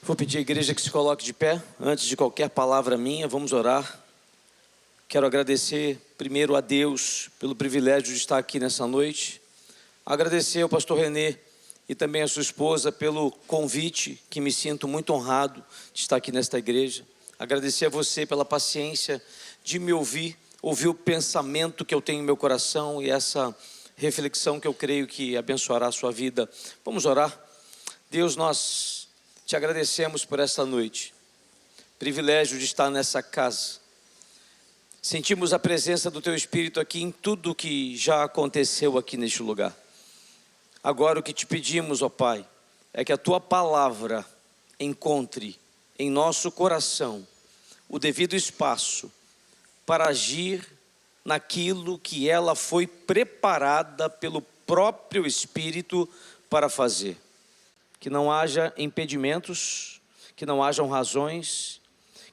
Vou pedir à igreja que se coloque de pé. Antes de qualquer palavra minha, vamos orar. Quero agradecer primeiro a Deus pelo privilégio de estar aqui nessa noite. Agradecer ao pastor Renê e também a sua esposa pelo convite, que me sinto muito honrado de estar aqui nesta igreja. Agradecer a você pela paciência de me ouvir o pensamento que eu tenho em meu coração e essa reflexão que eu creio que abençoará a sua vida. Vamos orar. Deus, nós te agradecemos por esta noite, privilégio de estar nessa casa. Sentimos a presença do Teu Espírito aqui em tudo que já aconteceu aqui neste lugar. Agora o que te pedimos, ó Pai, é que a Tua palavra encontre em nosso coração o devido espaço para agir naquilo que ela foi preparada pelo próprio Espírito para fazer. Que não haja impedimentos, que não hajam razões,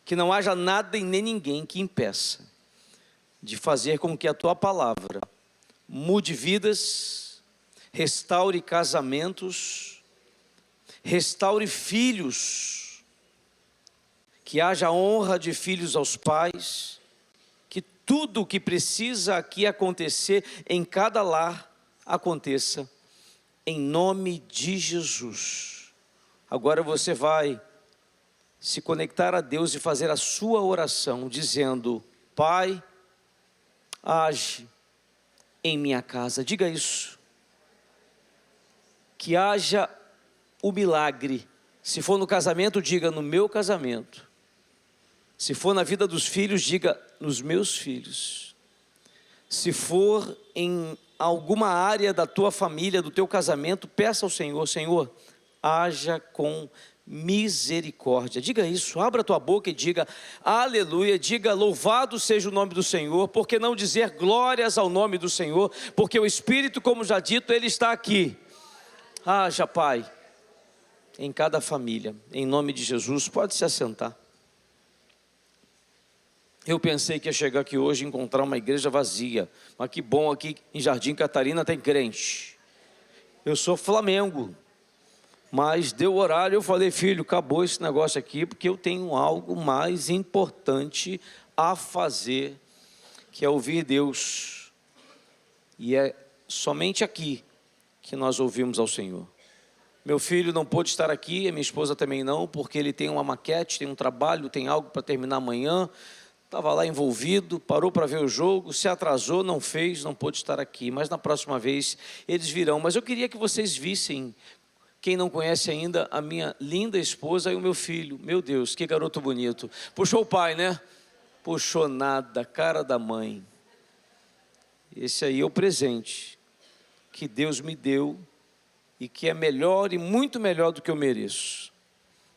que não haja nada e nem ninguém que impeça de fazer com que a Tua palavra mude vidas, restaure casamentos, restaure filhos, que haja honra de filhos aos pais, que tudo o que precisa aqui acontecer em cada lar aconteça, em nome de Jesus. Agora você vai se conectar a Deus e fazer a sua oração, dizendo: Pai, age em minha casa. Diga isso. Que haja o milagre. Se for no casamento, diga: no meu casamento. Se for na vida dos filhos, diga: nos meus filhos. Se for em alguma área da tua família, do teu casamento, peça ao Senhor: Senhor, haja com misericórdia. Diga isso, abra a tua boca e diga aleluia, diga louvado seja o nome do Senhor. Por que não dizer glórias ao nome do Senhor? Porque o Espírito, como já dito, Ele está aqui. Haja, Pai, em cada família, em nome de Jesus. Pode se assentar. Eu pensei que ia chegar aqui hoje e encontrar uma igreja vazia, mas que bom, aqui em Jardim Catarina tem crente. Eu sou Flamengo, mas deu horário, eu falei: filho, acabou esse negócio aqui, porque eu tenho algo mais importante a fazer, que é ouvir Deus. E é somente aqui que nós ouvimos ao Senhor. Meu filho não pôde estar aqui, a minha esposa também não, porque ele tem uma maquete, tem um trabalho, tem algo para terminar amanhã. Estava lá envolvido, parou para ver o jogo, se atrasou, não fez, não pôde estar aqui. Mas na próxima vez eles virão. Mas eu queria que vocês vissem, quem não conhece ainda, a minha linda esposa e o meu filho. Meu Deus, que garoto bonito. Puxou o pai, né? Puxou nada, cara da mãe. Esse aí é o presente que Deus me deu e que é melhor e muito melhor do que eu mereço.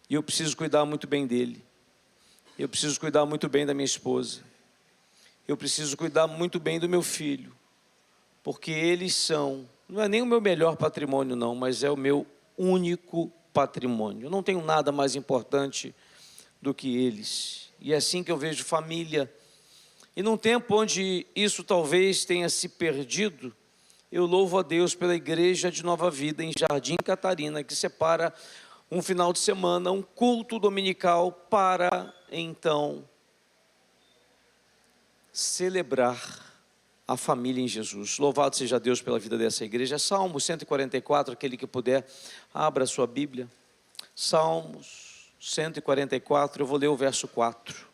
E eu preciso cuidar muito bem dele. Eu preciso cuidar muito bem da minha esposa. Eu preciso cuidar muito bem do meu filho. Porque eles são, não é nem o meu melhor patrimônio não, mas é o meu único patrimônio. Eu não tenho nada mais importante do que eles. E é assim que eu vejo família. E num tempo onde isso talvez tenha se perdido, eu louvo a Deus pela igreja de Nova Vida em Jardim Catarina, que separa um final de semana, um culto dominical para então celebrar a família em Jesus. Louvado seja Deus pela vida dessa igreja. Salmo 144, aquele que puder, abra a sua Bíblia. Salmos 144, eu vou ler o verso 4.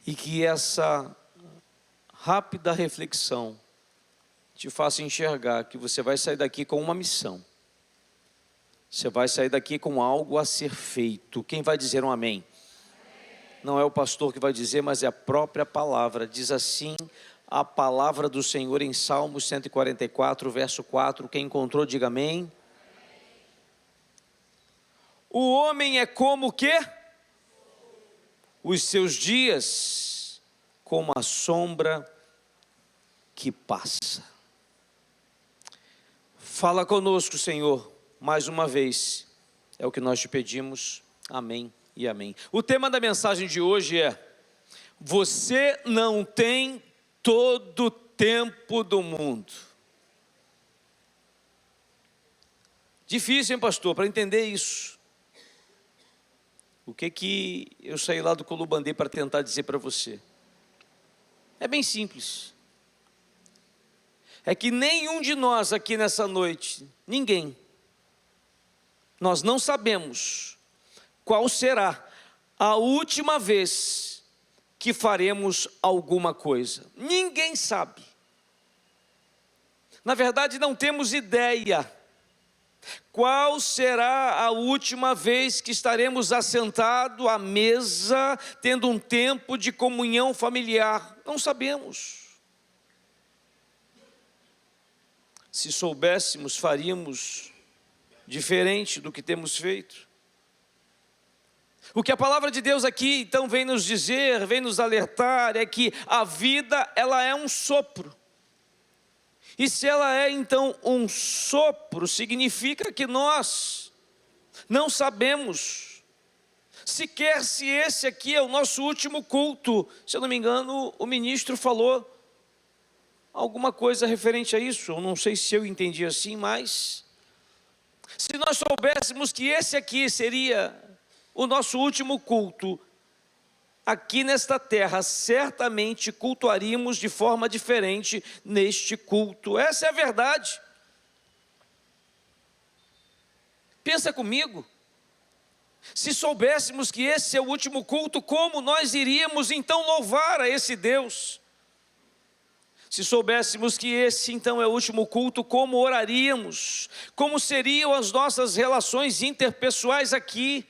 E que essa rápida reflexão te faça enxergar que você vai sair daqui com uma missão. Você vai sair daqui com algo a ser feito. Quem vai dizer um amém? Não é o pastor que vai dizer, mas é a própria palavra. Diz assim a palavra do Senhor em Salmos 144, verso 4. Quem encontrou, diga amém. O homem é como o quê? Os seus dias como a sombra que passa. Fala conosco, Senhor, mais uma vez, é o que nós te pedimos, amém e amém. O tema da mensagem de hoje é: você não tem todo o tempo do mundo. Difícil, hein, pastor, para entender isso. O que eu saí lá do Colubandê para tentar dizer para você? É bem simples. É que nenhum de nós aqui nessa noite, ninguém, nós não sabemos qual será a última vez que faremos alguma coisa. Ninguém sabe. Na verdade, não temos ideia qual será a última vez que estaremos assentados à mesa, tendo um tempo de comunhão familiar. Não sabemos. Se soubéssemos, faríamos diferente do que temos feito. O que a palavra de Deus aqui então vem nos dizer, vem nos alertar, é que a vida, ela é um sopro. E se ela é então um sopro, significa que nós não sabemos sequer se esse aqui é o nosso último culto. Se eu não me engano, o ministro falou alguma coisa referente a isso. Eu não sei se eu entendi assim, mas se nós soubéssemos que esse aqui seria o nosso último culto aqui nesta terra, certamente cultuaríamos de forma diferente neste culto. Essa é a verdade. Pensa comigo. Se soubéssemos que esse é o último culto, como nós iríamos então louvar a esse Deus? Se soubéssemos que esse então é o último culto, como oraríamos? Como seriam as nossas relações interpessoais aqui?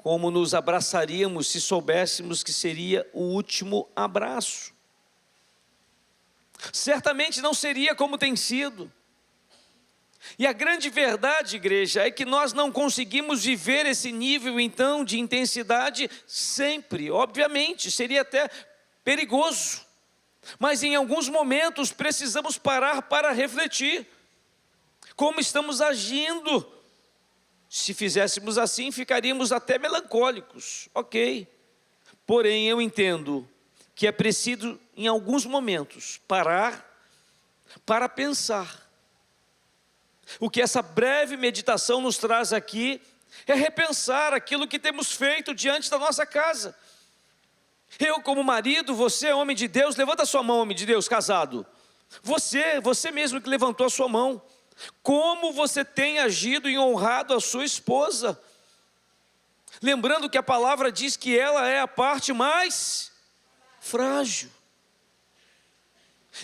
Como nos abraçaríamos se soubéssemos que seria o último abraço? Certamente não seria como tem sido. E a grande verdade, igreja, é que nós não conseguimos viver esse nível então de intensidade sempre. Obviamente, seria até perigoso. Mas em alguns momentos precisamos parar para refletir. Como estamos agindo? Se fizéssemos assim, ficaríamos até melancólicos, ok. Porém, eu entendo que é preciso, em alguns momentos, parar para pensar. O que essa breve meditação nos traz aqui é repensar aquilo que temos feito diante da nossa casa. Eu como marido, você homem de Deus, levanta a sua mão, homem de Deus, casado. Você mesmo que levantou a sua mão. Como você tem agido e honrado a sua esposa? Lembrando que a palavra diz que ela é a parte mais frágil.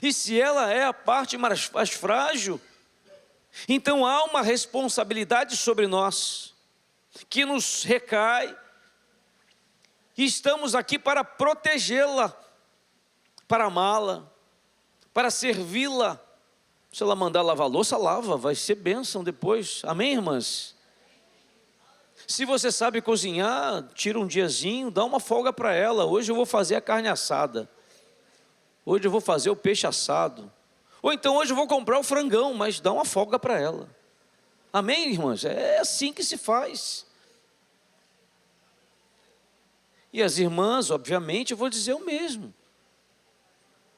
E se ela é a parte mais frágil, então há uma responsabilidade sobre nós, que nos recai, e estamos aqui para protegê-la, para amá-la, para servi-la. Se ela mandar lavar louça, lava, vai ser bênção depois. Amém, irmãs? Se você sabe cozinhar, tira um diazinho, dá uma folga para ela. Hoje eu vou fazer a carne assada. Hoje eu vou fazer o peixe assado. Ou então hoje eu vou comprar o frangão, mas dá uma folga para ela. Amém, irmãs? É assim que se faz. E as irmãs, obviamente, eu vou dizer o mesmo.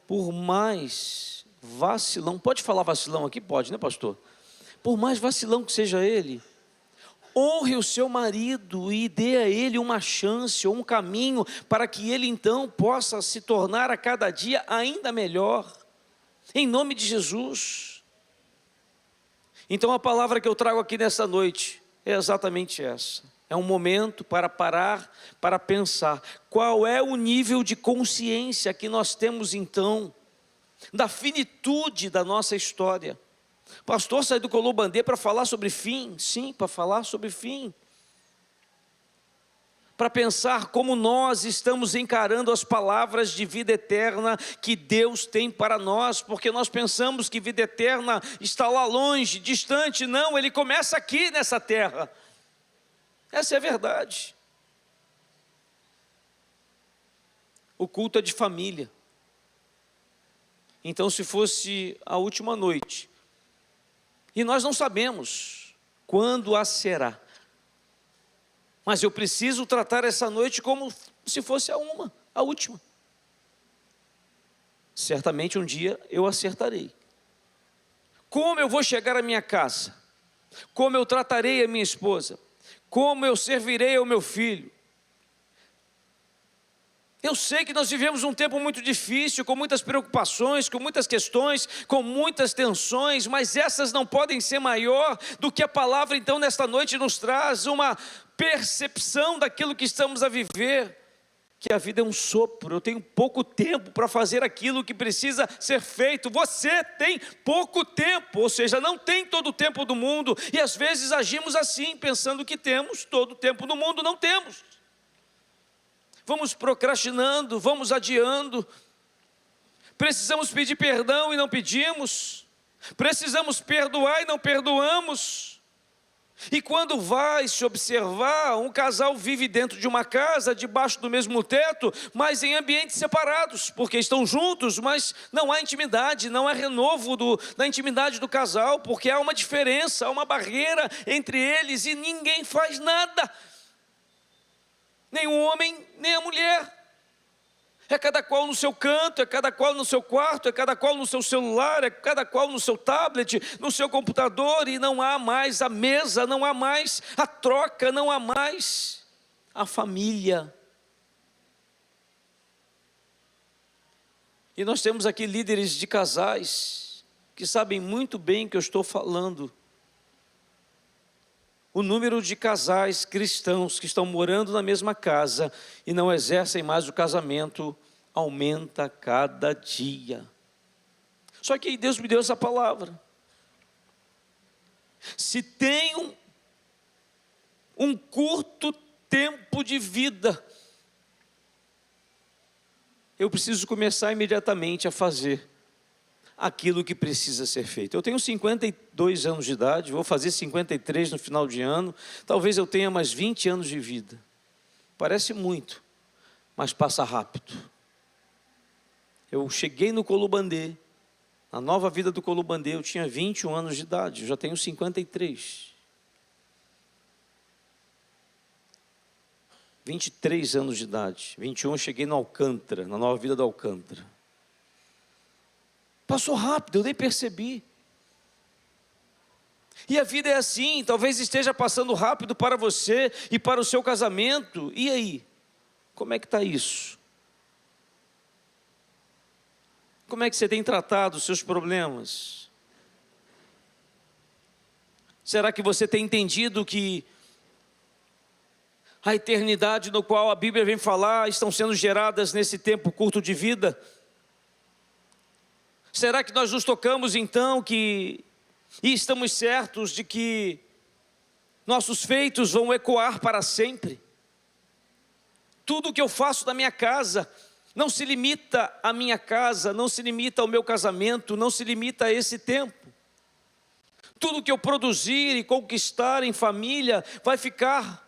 Por mais vacilão, pode falar vacilão aqui? Pode, né, pastor? Por mais vacilão que seja ele, honre o seu marido e dê a ele uma chance ou um caminho para que ele então possa se tornar a cada dia ainda melhor, em nome de Jesus. Então a palavra que eu trago aqui nessa noite é exatamente essa. É um momento para parar, para pensar qual é o nível de consciência que nós temos então da finitude da nossa história. Pastor, sai do Colubandê para falar sobre fim? Sim, para falar sobre fim. Para pensar como nós estamos encarando as palavras de vida eterna que Deus tem para nós, porque nós pensamos que vida eterna está lá longe, distante. Não, ele começa aqui nessa terra. Essa é a verdade. O culto é de família. Então, se fosse a última noite, e nós não sabemos quando a será, mas eu preciso tratar essa noite como se fosse a última. Certamente um dia eu acertarei. Como eu vou chegar à minha casa? Como eu tratarei a minha esposa? Como eu servirei ao meu filho? Eu sei que nós vivemos um tempo muito difícil, com muitas preocupações, com muitas questões, com muitas tensões, mas essas não podem ser maior do que a palavra então nesta noite nos traz uma percepção daquilo que estamos a viver, que a vida é um sopro. Eu tenho pouco tempo para fazer aquilo que precisa ser feito. Você tem pouco tempo, ou seja, não tem todo o tempo do mundo, e às vezes agimos assim, pensando que temos todo o tempo do mundo. Não temos. Vamos procrastinando, vamos adiando, precisamos pedir perdão e não pedimos, precisamos perdoar e não perdoamos. E quando vai se observar, um casal vive dentro de uma casa, debaixo do mesmo teto, mas em ambientes separados, porque estão juntos, mas não há intimidade, não há renovo da intimidade do casal, porque há uma diferença, há uma barreira entre eles e ninguém faz nada. Nem o homem, nem a mulher. É cada qual no seu canto, é cada qual no seu quarto, é cada qual no seu celular, é cada qual no seu tablet, no seu computador, e não há mais a mesa, não há mais a troca, não há mais a família. E nós temos aqui líderes de casais que sabem muito bem o que eu estou falando. O número de casais cristãos que estão morando na mesma casa e não exercem mais o casamento aumenta a cada dia. Só que Deus me deu essa palavra. Se tenho um curto tempo de vida, eu preciso começar imediatamente a fazer aquilo que precisa ser feito. Eu tenho 52 anos de idade, vou fazer 53 no final de ano, talvez eu tenha mais 20 anos de vida. Parece muito, mas passa rápido. Eu cheguei no Colubandê, na nova vida do Colubandê, eu tinha 21 anos de idade, eu já tenho 53. 23 anos de idade, 21 eu cheguei no Alcântara, na nova vida do Alcântara. Passou rápido, eu nem percebi. E a vida é assim, talvez esteja passando rápido para você e para o seu casamento. E aí? Como é que está isso? Como é que você tem tratado os seus problemas? Será que você tem entendido que a eternidade no qual a Bíblia vem falar estão sendo geradas nesse tempo curto de vida? Será que nós nos tocamos então e estamos certos de que nossos feitos vão ecoar para sempre? Tudo o que eu faço na minha casa não se limita à minha casa, não se limita ao meu casamento, não se limita a esse tempo. Tudo que eu produzir e conquistar em família vai ficar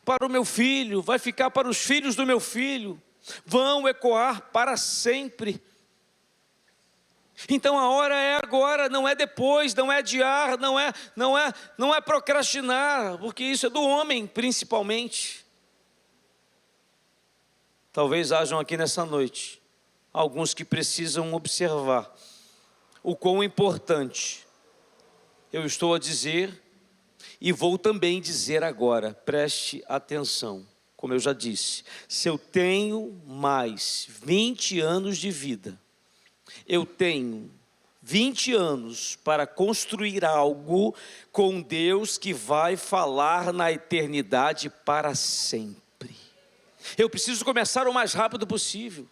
para o meu filho, vai ficar para os filhos do meu filho, vão ecoar para sempre. Então a hora é agora, não é depois, não é adiar, não é procrastinar, porque isso é do homem principalmente. Talvez hajam aqui nessa noite alguns que precisam observar o quão importante eu estou a dizer e vou também dizer agora. Preste atenção, como eu já disse, se eu tenho mais 20 anos de vida, eu tenho 20 anos para construir algo com Deus que vai falar na eternidade para sempre. Eu preciso começar o mais rápido possível.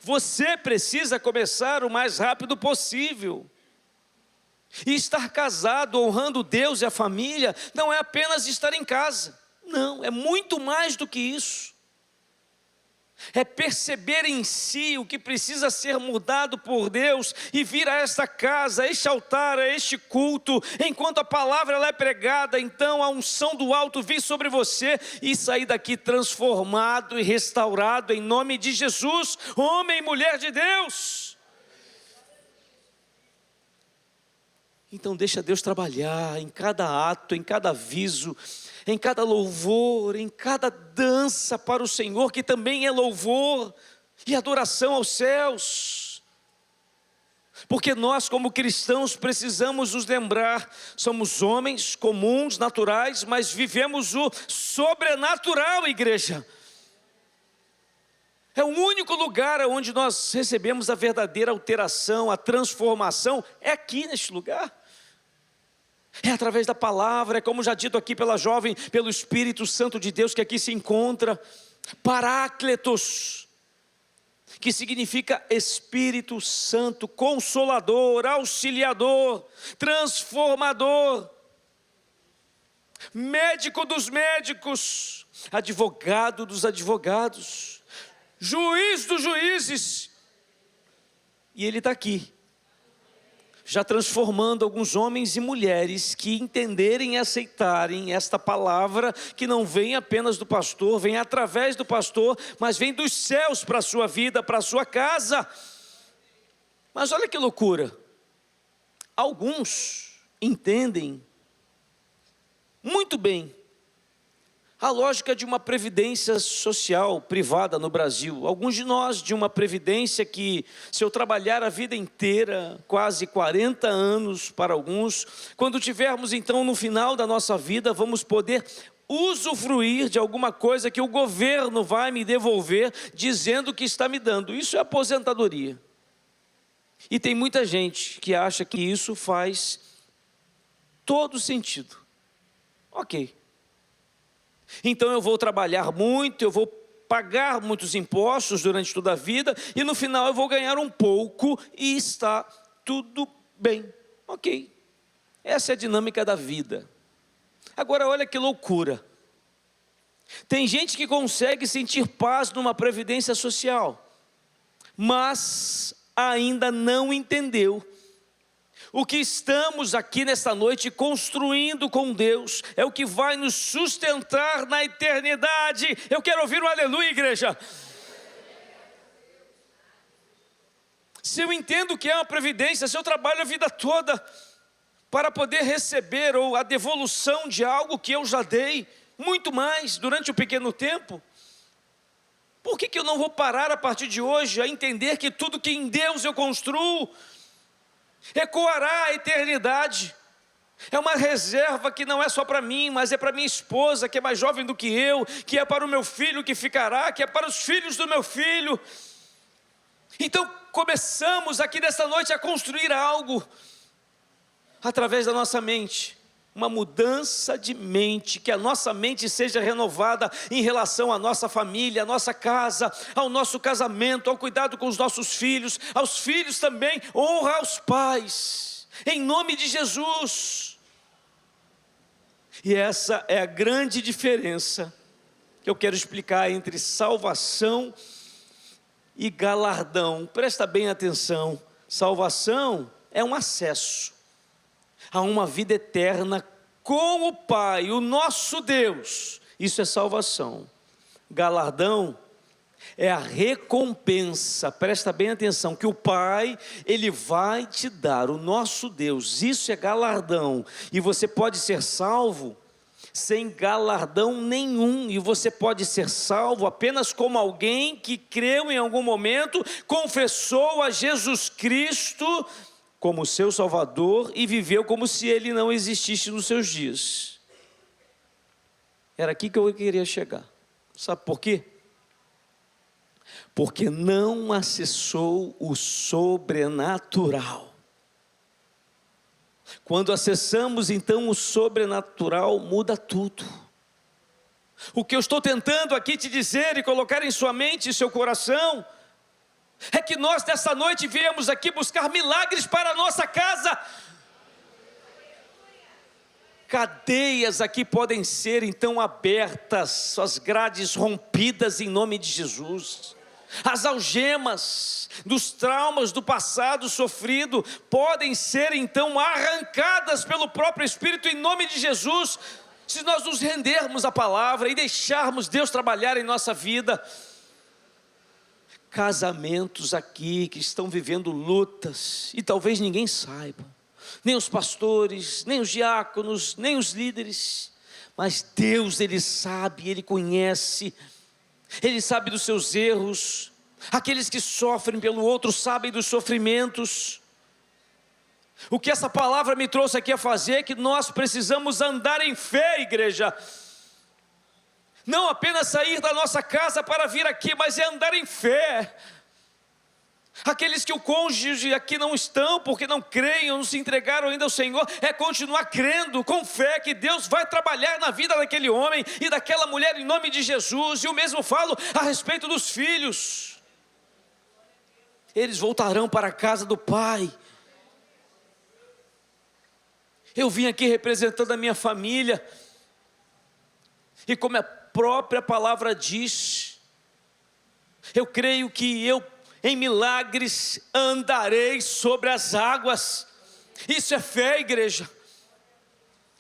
Você precisa começar o mais rápido possível. E estar casado, honrando Deus e a família, não é apenas estar em casa. Não, é muito mais do que isso. É perceber em si o que precisa ser mudado por Deus e vir a esta casa, a este altar, a este culto, enquanto a palavra ela é pregada, então a unção do alto vir sobre você e sair daqui transformado e restaurado em nome de Jesus, homem e mulher de Deus. Então deixa Deus trabalhar em cada ato, em cada aviso, em cada louvor, em cada dança para o Senhor, que também é louvor e adoração aos céus. Porque nós, como cristãos, precisamos nos lembrar, somos homens comuns, naturais, mas vivemos o sobrenatural, igreja. É o único lugar onde nós recebemos a verdadeira alteração, a transformação, é aqui neste lugar. É através da palavra, é como já dito aqui pela jovem, pelo Espírito Santo de Deus que aqui se encontra, Paráclitos, que significa Espírito Santo, Consolador, Auxiliador, Transformador, Médico dos médicos, Advogado dos advogados, Juiz dos juízes, e Ele está aqui, já transformando alguns homens e mulheres que entenderem e aceitarem esta palavra, que não vem apenas do pastor, vem através do pastor, mas vem dos céus para a sua vida, para a sua casa. Mas olha que loucura, alguns entendem muito bem a lógica de uma previdência social privada no Brasil. Alguns de nós de uma previdência que, se eu trabalhar a vida inteira, quase 40 anos para alguns, quando tivermos então no final da nossa vida, vamos poder usufruir de alguma coisa que o governo vai me devolver, dizendo que está me dando. Isso é aposentadoria. E tem muita gente que acha que isso faz todo sentido. Ok. Então eu vou trabalhar muito, eu vou pagar muitos impostos durante toda a vida, e no final eu vou ganhar um pouco, e está tudo bem. Ok. Essa é a dinâmica da vida. Agora olha que loucura. Tem gente que consegue sentir paz numa previdência social, mas ainda não entendeu o que estamos aqui nesta noite construindo com Deus é o que vai nos sustentar na eternidade. Eu quero ouvir um aleluia, igreja. Se eu entendo o que é uma previdência, se eu trabalho a vida toda para poder receber ou a devolução de algo que eu já dei, muito mais durante um pequeno tempo, por que eu não vou parar a partir de hoje a entender que tudo que em Deus eu construo ecoará a eternidade? É uma reserva que não é só para mim, mas é para minha esposa, que é mais jovem do que eu, que é para o meu filho que ficará, que é para os filhos do meu filho. Então começamos aqui nesta noite a construir algo através da nossa mente, uma mudança de mente, que a nossa mente seja renovada em relação à nossa família, à nossa casa, ao nosso casamento, ao cuidado com os nossos filhos, aos filhos também, honra aos pais, em nome de Jesus. E essa é a grande diferença que eu quero explicar entre salvação e galardão. Presta bem atenção, salvação é um acesso a uma vida eterna com o Pai, o nosso Deus. Isso é salvação. Galardão é a recompensa, presta bem atenção, que o Pai, Ele vai te dar, o nosso Deus. Isso é galardão. E você pode ser salvo sem galardão nenhum, e você pode ser salvo apenas como alguém que creu em algum momento, confessou a Jesus Cristo como seu Salvador e viveu como se Ele não existisse nos seus dias. Era aqui que eu queria chegar. Sabe por quê? Porque não acessou o sobrenatural. Quando acessamos então o sobrenatural, muda tudo. O que eu estou tentando aqui te dizer e colocar em sua mente e seu coração é que nós nessa noite viemos aqui buscar milagres para a nossa casa. Cadeias aqui podem ser então abertas, suas grades rompidas em nome de Jesus. As algemas dos traumas do passado sofrido podem ser então arrancadas pelo próprio Espírito em nome de Jesus, se nós nos rendermos à palavra e deixarmos Deus trabalhar em nossa vida. Casamentos aqui que estão vivendo lutas, e talvez ninguém saiba, nem os pastores, nem os diáconos, nem os líderes, mas Deus, Ele sabe, Ele conhece, Ele sabe dos seus erros. Aqueles que sofrem pelo outro sabem dos sofrimentos. O que essa palavra me trouxe aqui a fazer é que nós precisamos andar em fé, igreja. Não apenas sair da nossa casa para vir aqui, mas é andar em fé. Aqueles que o cônjuge aqui não estão, porque não creem, ou não se entregaram ainda ao Senhor, é continuar crendo, com fé, que Deus vai trabalhar na vida daquele homem e daquela mulher, em nome de Jesus. E eu mesmo falo a respeito dos filhos. Eles voltarão para a casa do Pai. Eu vim aqui representando a minha família, e como a própria palavra diz, eu creio que eu, em milagres, andarei sobre as águas. Isso é fé, igreja.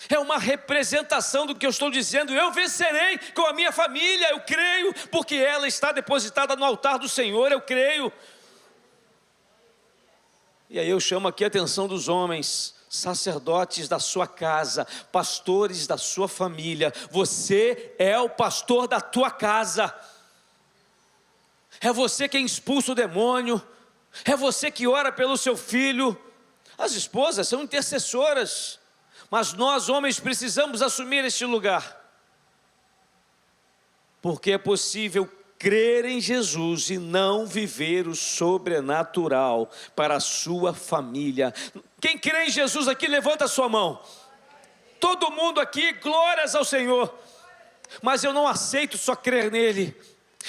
É uma representação do que eu estou dizendo. Eu vencerei com a minha família, eu creio, porque ela está depositada no altar do Senhor, eu creio. E aí eu chamo aqui a atenção dos homens, sacerdotes da sua casa, pastores da sua família. Você é o pastor da tua casa. É você quem expulsa o demônio. É você que ora pelo seu filho. As esposas são intercessoras, mas nós homens precisamos assumir este lugar, porque é possível crer em Jesus e não viver o sobrenatural para a sua família. Quem crê em Jesus aqui, levanta a sua mão. Todo mundo aqui, glórias ao Senhor. Mas eu não aceito só crer nele.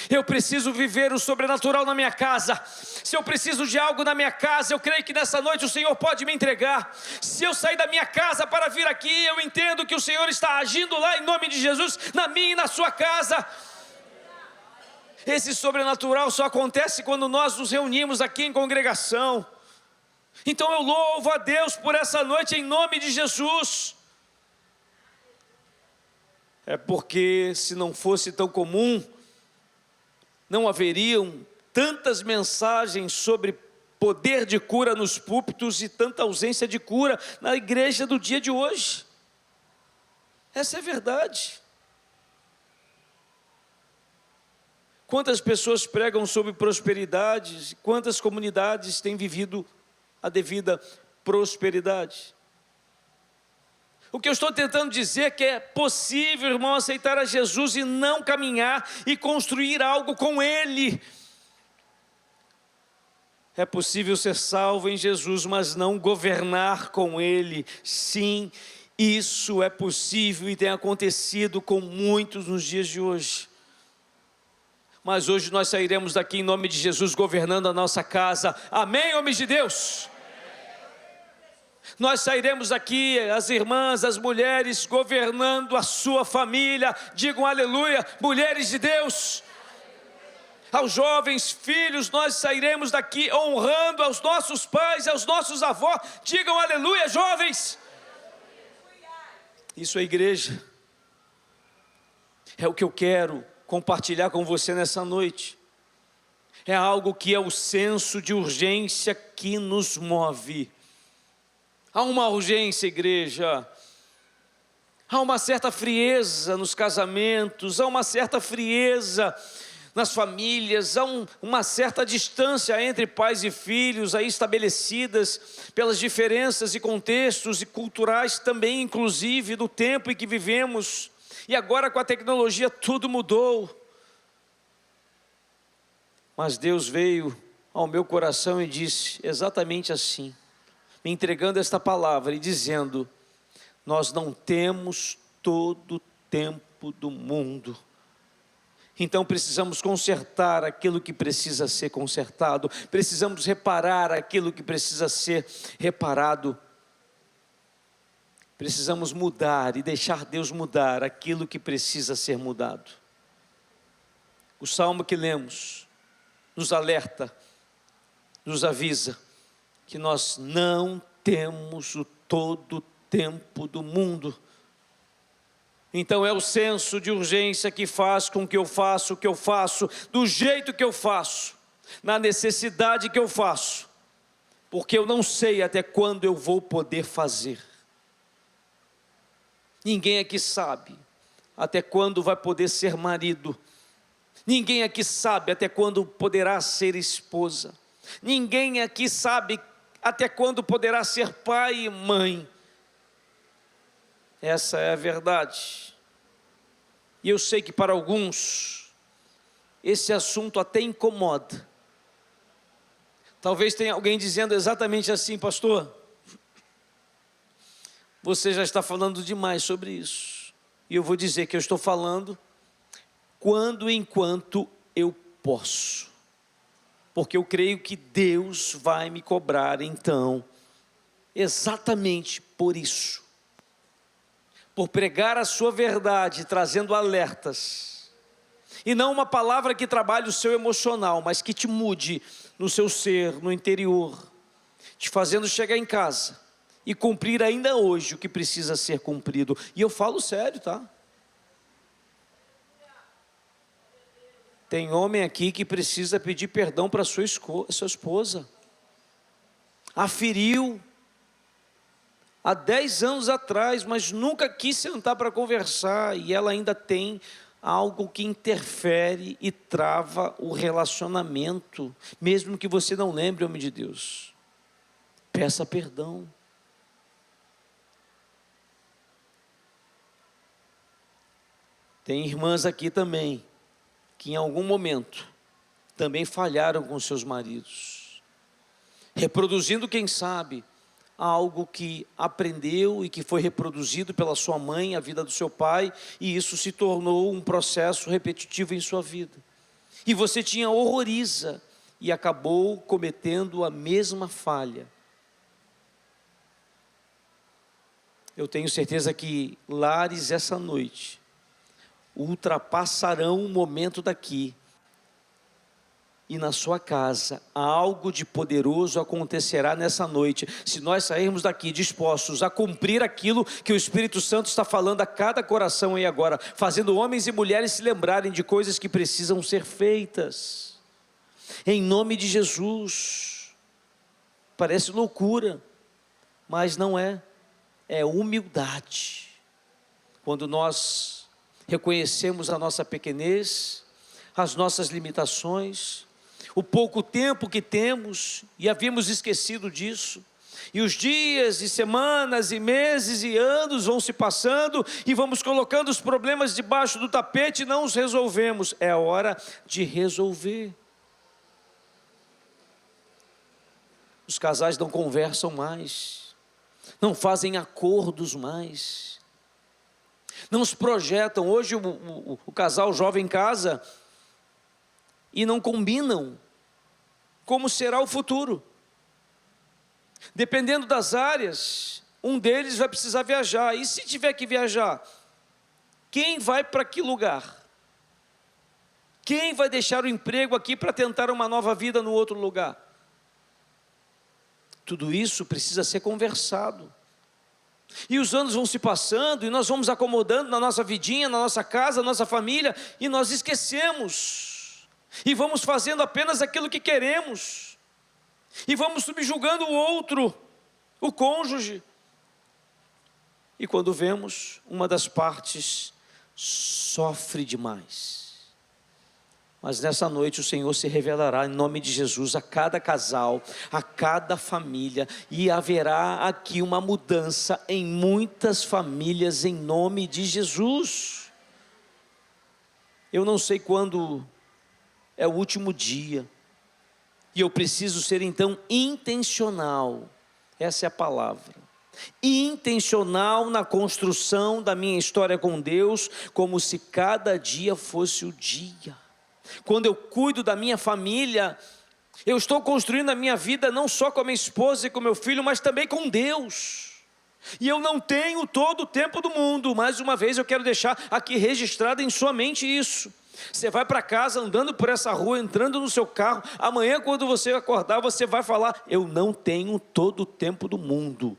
Eu preciso viver o sobrenatural na minha casa. Se eu preciso de algo na minha casa, eu creio que nessa noite o Senhor pode me entregar. Se eu sair da minha casa para vir aqui, eu entendo que o Senhor está agindo lá em nome de Jesus, na minha e na sua casa. Esse sobrenatural só acontece quando nós nos reunimos aqui em congregação. Então eu louvo a Deus por essa noite em nome de Jesus. É porque se não fosse tão comum, não haveriam tantas mensagens sobre poder de cura nos púlpitos e tanta ausência de cura na igreja do dia de hoje. Essa é a verdade. Quantas pessoas pregam sobre prosperidade, quantas comunidades têm vivido a devida prosperidade? O que eu estou tentando dizer é que é possível, irmão, aceitar a Jesus e não caminhar e construir algo com Ele. É possível ser salvo em Jesus, mas não governar com Ele. Sim, isso é possível e tem acontecido com muitos nos dias de hoje. Mas hoje nós sairemos daqui em nome de Jesus, governando a nossa casa. Amém, homens de Deus? Nós sairemos daqui, as irmãs, as mulheres, governando a sua família. Digam aleluia, mulheres de Deus. Aos jovens filhos, nós sairemos daqui honrando aos nossos pais, aos nossos avós. Digam aleluia, jovens. Isso é igreja. É o que eu quero compartilhar com você nessa noite. É algo que é o senso de urgência que nos move. Há uma urgência, igreja. Há uma certa frieza nos casamentos, há uma certa frieza nas famílias, há uma certa distância entre pais e filhos aí estabelecidas pelas diferenças e contextos e culturais também, inclusive, do tempo em que vivemos. E agora com a tecnologia tudo mudou. Mas Deus veio ao meu coração e disse exatamente assim, me entregando esta palavra e dizendo: nós não temos todo o tempo do mundo. Então precisamos consertar aquilo que precisa ser consertado. Precisamos reparar aquilo que precisa ser reparado. Precisamos mudar e deixar Deus mudar aquilo que precisa ser mudado. O salmo que lemos nos alerta, nos avisa que nós não temos o todo o tempo do mundo. Então é o senso de urgência que faz com que eu faça o que eu faço, do jeito que eu faço, na necessidade que eu faço, porque eu não sei até quando eu vou poder fazer. Ninguém aqui sabe até quando vai poder ser marido. Ninguém aqui sabe até quando poderá ser esposa. Ninguém aqui sabe Até quando poderá ser pai e mãe? Essa é a verdade. E eu sei que para alguns, esse assunto até incomoda. Talvez tenha alguém dizendo exatamente assim: pastor, você já está falando demais sobre isso. E eu vou dizer que eu estou falando quando e enquanto eu posso. Porque eu creio que Deus vai me cobrar então, exatamente por isso. Por pregar a sua verdade, trazendo alertas. E não uma palavra que trabalhe o seu emocional, mas que te mude no seu ser, no interior, te fazendo chegar em casa e cumprir ainda hoje o que precisa ser cumprido. E eu falo sério, tá? Tem homem aqui que precisa pedir perdão para sua esposa. A feriu há 10 anos atrás, mas nunca quis sentar para conversar, e ela ainda tem algo que interfere e trava o relacionamento, mesmo que você não lembre, homem de Deus. Peça perdão. Tem irmãs aqui também, que em algum momento também falharam com seus maridos, reproduzindo, quem sabe, algo que aprendeu e que foi reproduzido pela sua mãe, a vida do seu pai, e isso se tornou um processo repetitivo em sua vida. E você tinha horroriza e acabou cometendo a mesma falha. Eu tenho certeza que lares essa noite ultrapassarão o momento daqui, e na sua casa algo de poderoso acontecerá nessa noite, se nós sairmos daqui dispostos a cumprir aquilo que o Espírito Santo está falando a cada coração aí agora, fazendo homens e mulheres se lembrarem de coisas que precisam ser feitas, em nome de Jesus. Parece loucura, mas não é, é humildade, quando nós reconhecemos a nossa pequenez, as nossas limitações, o pouco tempo que temos, e havíamos esquecido disso, e os dias, e semanas, e meses, e anos vão se passando, e vamos colocando os problemas debaixo do tapete e não os resolvemos. É hora de resolver. Os casais não conversam mais, não fazem acordos mais, não se projetam. Hoje o casal jovem casa e não combinam como será o futuro. Dependendo das áreas, um deles vai precisar viajar, e se tiver que viajar, quem vai para que lugar? Quem vai deixar o emprego aqui para tentar uma nova vida no outro lugar? Tudo isso precisa ser conversado. E os anos vão se passando, e nós vamos acomodando na nossa vidinha, na nossa casa, na nossa família, e nós esquecemos, e vamos fazendo apenas aquilo que queremos, e vamos subjugando o outro, o cônjuge, e quando vemos, uma das partes sofre demais. Mas nessa noite o Senhor se revelará em nome de Jesus a cada casal, a cada família, e haverá aqui uma mudança em muitas famílias em nome de Jesus. Eu não sei quando é o último dia, e eu preciso ser então intencional, essa é a palavra, intencional na construção da minha história com Deus, como se cada dia fosse o dia. Quando eu cuido da minha família, eu estou construindo a minha vida não só com a minha esposa e com meu filho, mas também com Deus. E eu não tenho todo o tempo do mundo. Mais uma vez eu quero deixar aqui registrado em sua mente isso. Você vai para casa andando por essa rua, entrando no seu carro, amanhã quando você acordar, você vai falar: eu não tenho todo o tempo do mundo,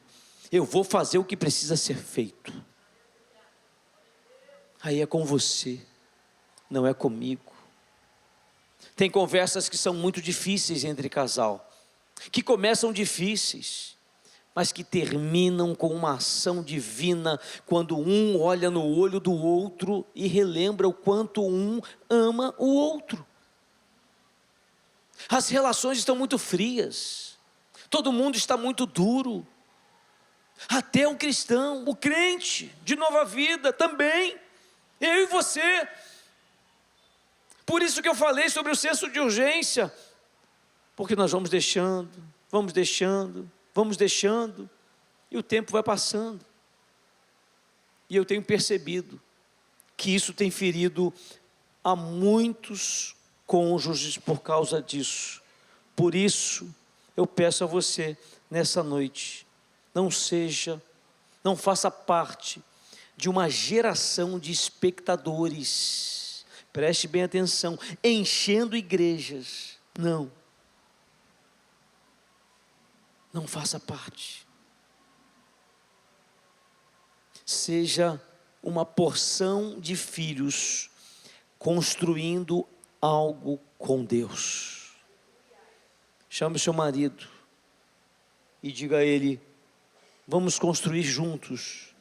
eu vou fazer o que precisa ser feito. Aí é com você, não é comigo. Tem conversas que são muito difíceis entre casal, que começam difíceis, mas que terminam com uma ação divina, quando um olha no olho do outro e relembra o quanto um ama o outro. As relações estão muito frias, Todo mundo está muito duro. Até o cristão, o crente de nova vida também. Eu e você. Por isso que eu falei sobre o senso de urgência. Porque nós vamos deixando, e o tempo vai passando. E eu tenho percebido que isso tem ferido a muitos cônjuges por causa disso. Por isso, eu peço a você, nessa noite, não faça parte de uma geração de espectadores, preste bem atenção, enchendo igrejas. Não faça parte. Seja uma porção de filhos construindo algo com Deus. Chame o seu marido e diga a ele: vamos construir juntos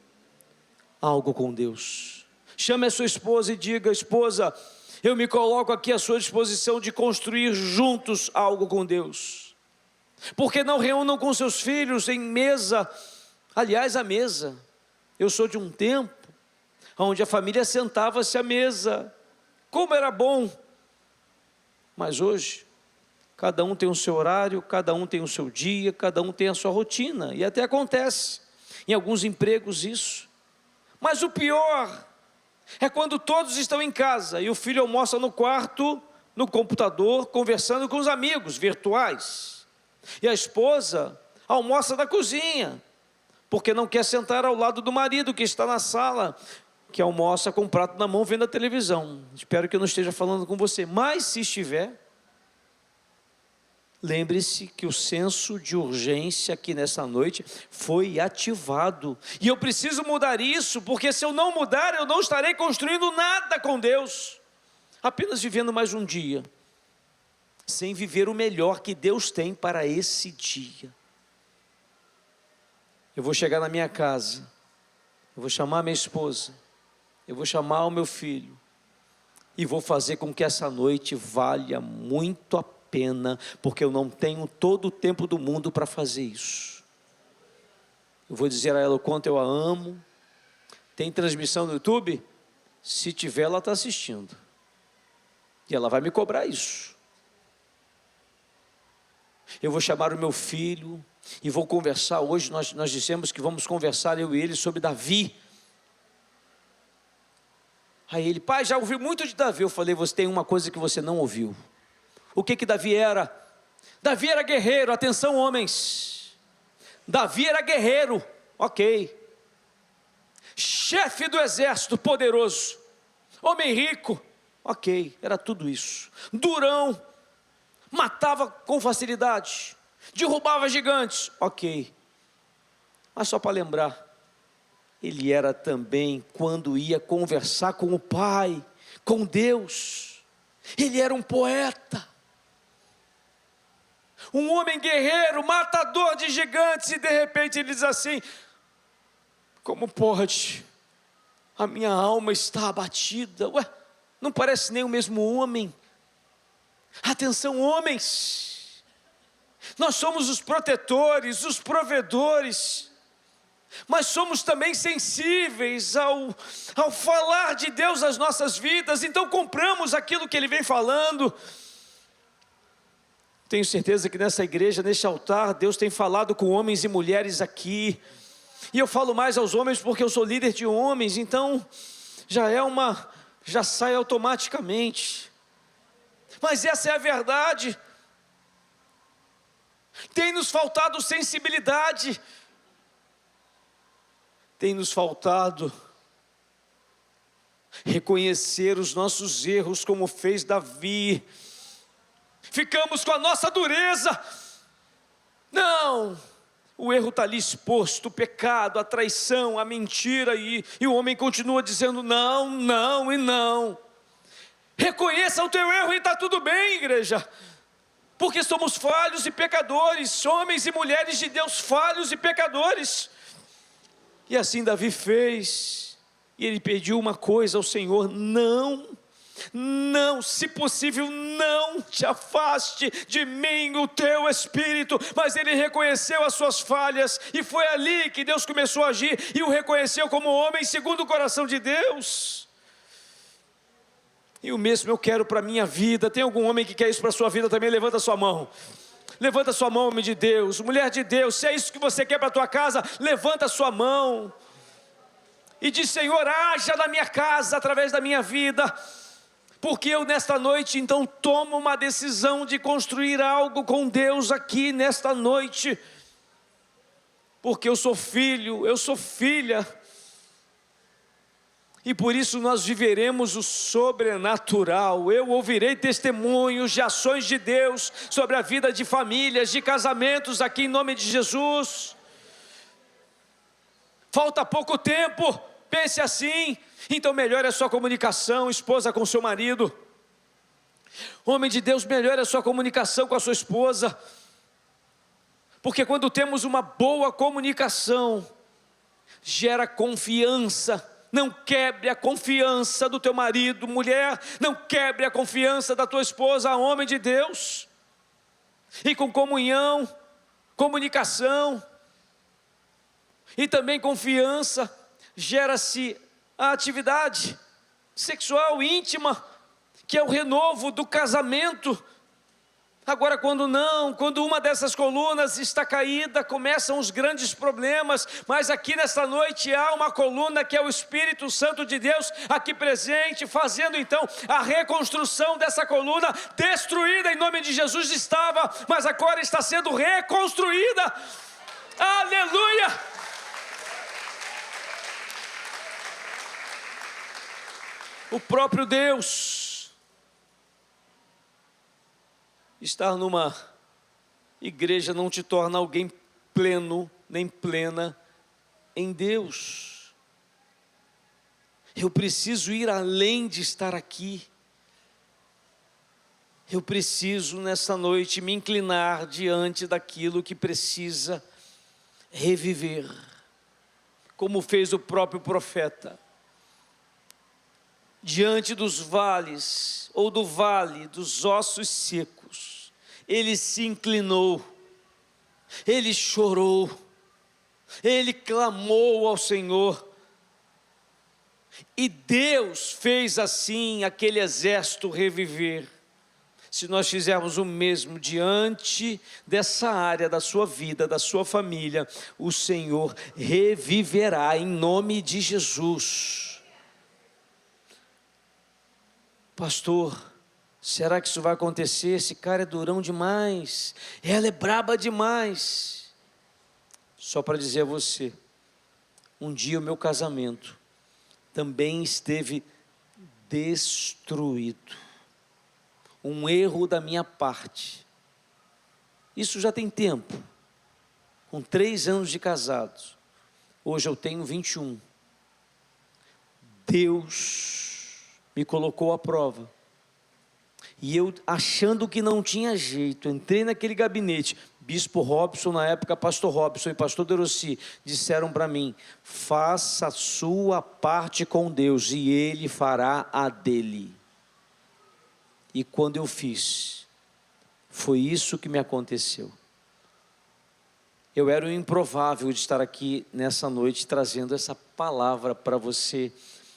algo com Deus. Chame a sua esposa e diga: esposa, eu me coloco aqui à sua disposição de construir juntos algo com Deus. Porque não reúnam com seus filhos em mesa? Aliás, a mesa, eu sou de um tempo onde a família sentava-se à mesa, como era bom. Mas hoje, cada um tem o seu horário, cada um tem o seu dia, cada um tem a sua rotina, e até acontece em alguns empregos isso. Mas o pior é quando todos estão em casa e o filho almoça no quarto, no computador, conversando com os amigos virtuais. E a esposa almoça na cozinha, porque não quer sentar ao lado do marido que está na sala, que almoça com o prato na mão vendo a televisão. Espero que eu não esteja falando com você, mas se estiver, lembre-se que o senso de urgência aqui nessa noite foi ativado. E eu preciso mudar isso, porque se eu não mudar, eu não estarei construindo nada com Deus. Apenas vivendo mais um dia, sem viver o melhor que Deus tem para esse dia. Eu vou chegar na minha casa, eu vou chamar minha esposa, eu vou chamar o meu filho, e vou fazer com que essa noite valha muito a pena, porque eu não tenho todo o tempo do mundo para fazer isso. Eu vou dizer a ela o quanto eu a amo. Tem transmissão no YouTube? Se tiver, ela está assistindo, e ela vai me cobrar isso. Eu vou chamar o meu filho e vou conversar. Hoje nós dissemos que vamos conversar, eu e ele, sobre Davi. Aí ele: pai, já ouvi muito de Davi. Eu falei: você tem uma coisa que você não ouviu. O que Davi era? Davi era guerreiro. Atenção, homens, Davi era guerreiro, ok. Chefe do exército, poderoso, homem rico, ok, era tudo isso. Durão, matava com facilidade, derrubava gigantes, ok. Mas só para lembrar, ele era também, quando ia conversar com o Pai, com Deus, ele era um poeta, um homem guerreiro, matador de gigantes. E de repente ele diz assim: como pode? A minha alma está abatida. Ué, não parece nem o mesmo homem. Atenção, homens, nós somos os protetores, os provedores, mas somos também sensíveis ao falar de Deus nas nossas vidas. Então compramos aquilo que Ele vem falando. Tenho certeza que nessa igreja, neste altar, Deus tem falado com homens e mulheres aqui, e eu falo mais aos homens porque eu sou líder de homens, então já sai automaticamente. Mas essa é a verdade. Tem nos faltado sensibilidade, tem nos faltado reconhecer os nossos erros, como fez Davi. Ficamos com a nossa dureza. Não, o erro está ali exposto, o pecado, a traição, a mentira, e o homem continua dizendo não, não e não. Reconheça o teu erro e está tudo bem, igreja, porque somos falhos e pecadores, homens e mulheres de Deus falhos e pecadores. E assim Davi fez, e ele pediu uma coisa ao Senhor: não Não, se possível, não te afaste de mim o teu espírito. Mas ele reconheceu as suas falhas, e foi ali que Deus começou a agir, e o reconheceu como homem segundo o coração de Deus. E o mesmo eu quero para a minha vida. Tem algum homem que quer isso para a sua vida também? Levanta a sua mão. Levanta a sua mão, homem de Deus, mulher de Deus. Se é isso que você quer para a tua casa, levanta a sua mão e diz: Senhor, haja na minha casa, através da minha vida. Porque eu nesta noite então tomo uma decisão de construir algo com Deus aqui nesta noite. Porque eu sou filho, eu sou filha. E por isso nós viveremos o sobrenatural. Eu ouvirei testemunhos de ações de Deus sobre a vida de famílias, de casamentos aqui em nome de Jesus. Falta pouco tempo, pense assim. Então melhore a sua comunicação, esposa com seu marido. Homem de Deus, melhore a sua comunicação com a sua esposa. Porque quando temos uma boa comunicação, gera confiança. Não quebre a confiança do teu marido, mulher. Não quebre a confiança da tua esposa, homem de Deus. E com comunhão, comunicação e também confiança, gera-se a atividade sexual íntima, que é o renovo do casamento. Agora, quando uma dessas colunas está caída, começam os grandes problemas. Mas aqui nesta noite há uma coluna que é o Espírito Santo de Deus aqui presente, fazendo então a reconstrução dessa coluna destruída em nome de Jesus estava, mas agora está sendo reconstruída. Aleluia! O próprio Deus. Estar numa igreja não te torna alguém pleno, nem plena em Deus. Eu preciso ir além de estar aqui. Eu preciso nessa noite me inclinar diante daquilo que precisa reviver, como fez o próprio profeta. Diante dos vales, ou do vale dos ossos secos, ele se inclinou, ele chorou, ele clamou ao Senhor, e Deus fez assim aquele exército reviver. Se nós fizermos o mesmo diante dessa área da sua vida, da sua família, o Senhor reviverá em nome de Jesus. Pastor, será que isso vai acontecer? Esse cara é durão demais, ela é braba demais. Só para dizer a você, um dia o meu casamento também esteve destruído. Um erro da minha parte. Isso já tem tempo. Com 3 anos de casados. Hoje eu tenho 21. Deus me colocou à prova. E eu, achando que não tinha jeito, entrei naquele gabinete. Bispo Robson, na época pastor Robson e pastor Deroci, disseram para mim: faça a sua parte com Deus e Ele fará a dele. E quando eu fiz, foi isso que me aconteceu. Eu era o improvável de estar aqui nessa noite trazendo essa palavra para você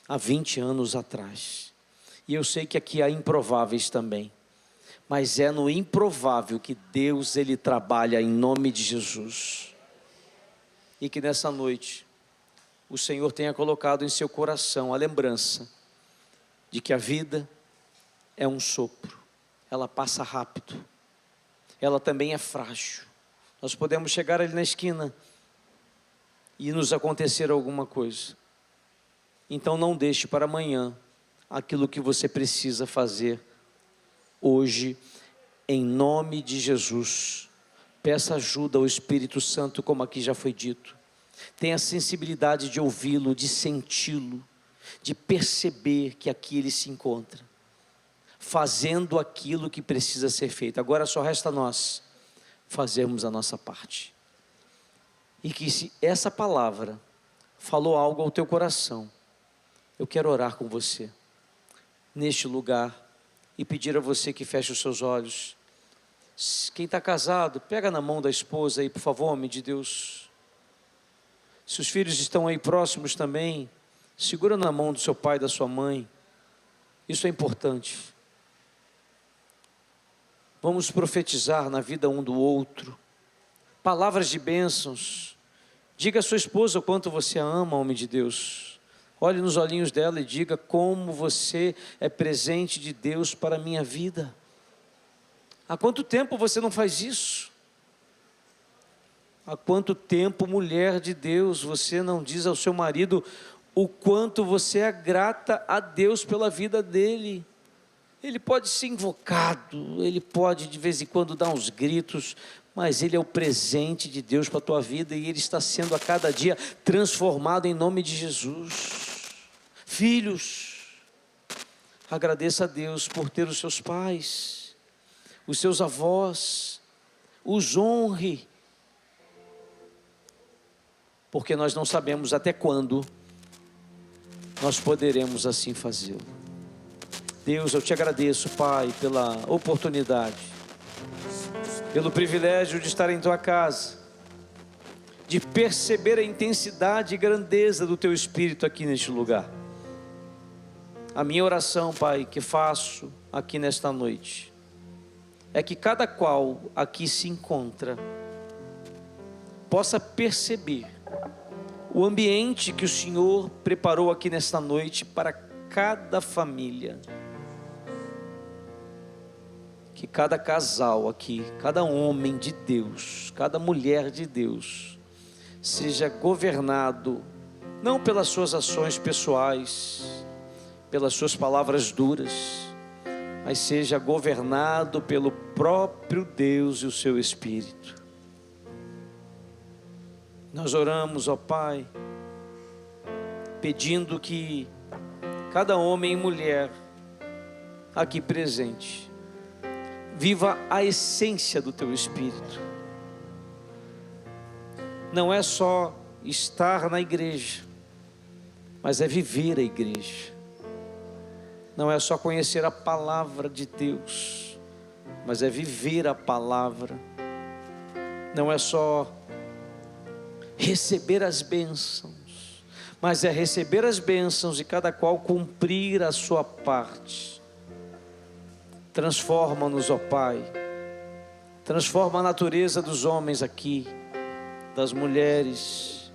há 20 anos atrás. E eu sei que aqui há improváveis também. Mas é no improvável que Deus, Ele trabalha em nome de Jesus. E que nessa noite, o Senhor tenha colocado em seu coração a lembrança de que a vida é um sopro. Ela passa rápido. Ela também é frágil. Nós podemos chegar ali na esquina e nos acontecer alguma coisa. Então não deixe para amanhã aquilo que você precisa fazer hoje, em nome de Jesus. Peça ajuda ao Espírito Santo, como aqui já foi dito. Tenha sensibilidade de ouvi-lo, de senti-lo, de perceber que aqui ele se encontra, fazendo aquilo que precisa ser feito. Agora só resta a nós fazermos a nossa parte. E que se essa palavra falou algo ao teu coração, eu quero orar com você. neste lugar e pedir a você que feche os seus olhos. Quem está casado, pega na mão da esposa aí, por favor, homem de Deus. Se os filhos estão aí próximos também, segura na mão do seu pai e da sua mãe. Isso é importante. Vamos profetizar na vida um do outro. Palavras de bênçãos. Diga à sua esposa o quanto você a ama, homem de Deus. Olhe nos olhinhos dela e diga como você é presente de Deus para a minha vida. Há quanto tempo você não faz isso? Há quanto tempo, mulher de Deus, você não diz ao seu marido o quanto você é grata a Deus pela vida dele? Ele pode ser invocado, ele pode de vez em quando dar uns gritos, mas ele é o presente de Deus para a tua vida e ele está sendo a cada dia transformado em nome de Jesus. Filhos, agradeça a Deus por ter os seus pais, os seus avós, os honre, porque nós não sabemos até quando nós poderemos assim fazê-lo. Deus, eu te agradeço, Pai, pela oportunidade, pelo privilégio de estar em tua casa, de perceber a intensidade e grandeza do teu Espírito aqui neste lugar. A minha oração, Pai, que faço aqui nesta noite, é que cada qual aqui se encontra, possa perceber o ambiente que o Senhor preparou aqui nesta noite para cada família. Que cada casal aqui, cada homem de Deus, cada mulher de Deus, seja governado, não pelas suas ações pessoais, pelas suas palavras duras, mas seja governado pelo próprio Deus e o seu Espírito. Nós oramos, ó Pai, pedindo que cada homem e mulher aqui presente viva a essência do teu Espírito. Não é só estar na igreja, mas é viver a igreja. Não é só conhecer a palavra de Deus, mas é viver a palavra. Não é só receber as bênçãos, mas é receber as bênçãos e cada qual cumprir a sua parte. Transforma-nos, ó Pai, transforma a natureza dos homens aqui, das mulheres,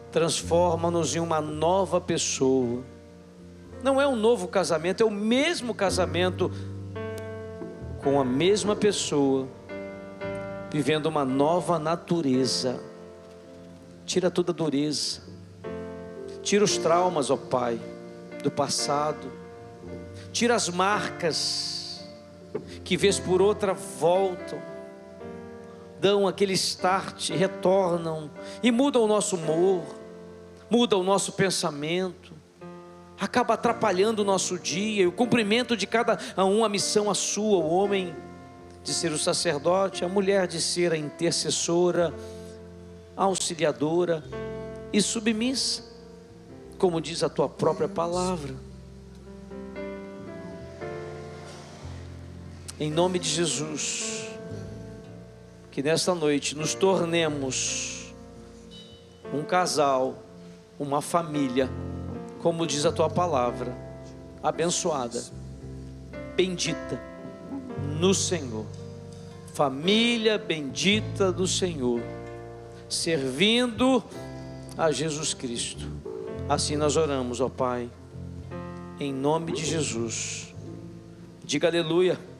transforma-nos em uma nova pessoa. Não é um novo casamento, é o mesmo casamento com a mesma pessoa, vivendo uma nova natureza. Tira toda a dureza, tira os traumas, ó Pai, do passado, tira as marcas que vez por outra voltam, dão aquele start, retornam e mudam o nosso humor, mudam o nosso pensamento, acaba atrapalhando o nosso dia e o cumprimento de cada um, a missão a sua, o homem de ser o sacerdote, a mulher de ser a intercessora, auxiliadora e submissa, como diz a tua própria palavra. Em nome de Jesus, que nesta noite nos tornemos um casal, uma família, como diz a tua palavra, abençoada, bendita no Senhor, família bendita do Senhor, servindo a Jesus Cristo. Assim nós oramos, ó Pai, em nome de Jesus. Diga aleluia.